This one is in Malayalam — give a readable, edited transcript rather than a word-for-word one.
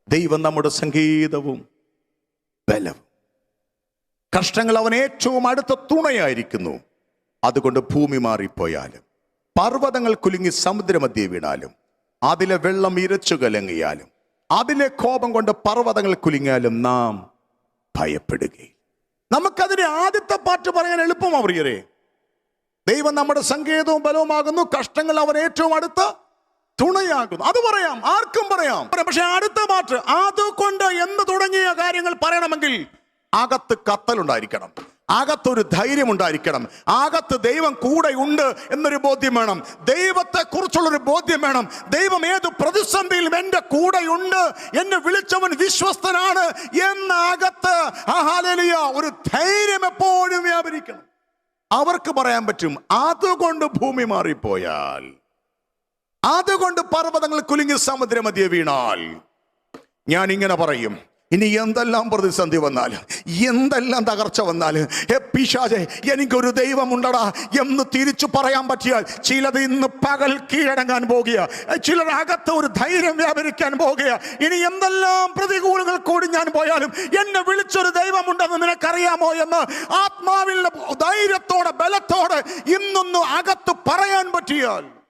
ദൈവം നമ്മുടെ സംഗീതവും ബലവും. കഷ്ടങ്ങൾ അവൻ ഏറ്റവും അടുത്ത തുണയായിരിക്കുന്നു. അതുകൊണ്ട് ഭൂമി മാറിപ്പോയാലും, പർവ്വതങ്ങൾ കുലുങ്ങി സമുദ്രമധ്യേ വീണാലും, അതിലെ വെള്ളം ഇരച്ചു കലങ്ങിയാലും, അതിലെ കോപം കൊണ്ട് പർവ്വതങ്ങൾ കുലുങ്ങിയാലും നാം ഭയപ്പെടുകയില്ല. നമുക്കതിന് ആദ്യത്തെ പാട്ട് പറയാൻ എളുപ്പമാ പ്രിയരെ. ദൈവം നമ്മുടെ സങ്കേതവും ബലവുമാകുന്നു, കഷ്ടങ്ങൾ അവൻ ഏറ്റവും അടുത്ത തുണയാകുന്നു. അത് പറയാം, ആർക്കും പറയാം. പക്ഷെ അടുത്ത പാട്ട് അതുകൊണ്ട് എന്ന് തുടങ്ങിയ കാര്യങ്ങൾ പറയണമെങ്കിൽ അകത്ത് കത്തലുണ്ടായിരിക്കണം, അകത്തൊരു ധൈര്യം ഉണ്ടായിരിക്കണം, അകത്ത് ദൈവം കൂടെ ഉണ്ട് എന്നൊരു ബോധ്യം വേണം, ദൈവത്തെ കുറിച്ചുള്ളൊരു ബോധ്യം വേണം. ദൈവം ഏത് പ്രതിസന്ധിയിലും എൻ്റെ കൂടെയുണ്ട്, എന്നെ വിളിച്ചവൻ വിശ്വസ്തനാണ് എന്ന അകത്ത് ഹല്ലേലൂയ ഒരു ധൈര്യം എപ്പോഴും വ്യാപരിക്കണം. അവർക്ക് പറയാൻ പറ്റും, അതുകൊണ്ട് ഭൂമി മാറിപ്പോയാൽ, അതുകൊണ്ട് പർവ്വതങ്ങൾ കുലുങ്ങി സമുദ്രമധ്യേ വീണാൽ. ഞാൻ ഇങ്ങനെ പറയും, ഇനി എന്തെല്ലാം പ്രതിസന്ധി വന്നാലും, എന്തെല്ലാം തകർച്ച വന്നാലും, പിശാചേ എനിക്കൊരു ദൈവമുണ്ടടാ എന്ന് തിരിച്ചു പറയാൻ പറ്റിയാൽ, ചിലത് ഇന്ന് പകൽ കീഴടങ്ങാൻ പോകുക, ചിലർ അകത്ത് ഒരു ധൈര്യം വ്യാപരിക്കാൻ പോകുക. ഇനി എന്തെല്ലാം പ്രതികൂലങ്ങൾ കൂടി ഞാൻ പോയാലും എന്നെ വിളിച്ചൊരു ദൈവമുണ്ടെന്ന് നിനക്കറിയാമോ എന്ന് ആത്മാവിൽ ധൈര്യത്തോടെ ബലത്തോടെ ഇന്നൊന്ന് അകത്ത് പറയാൻ പറ്റിയാൽ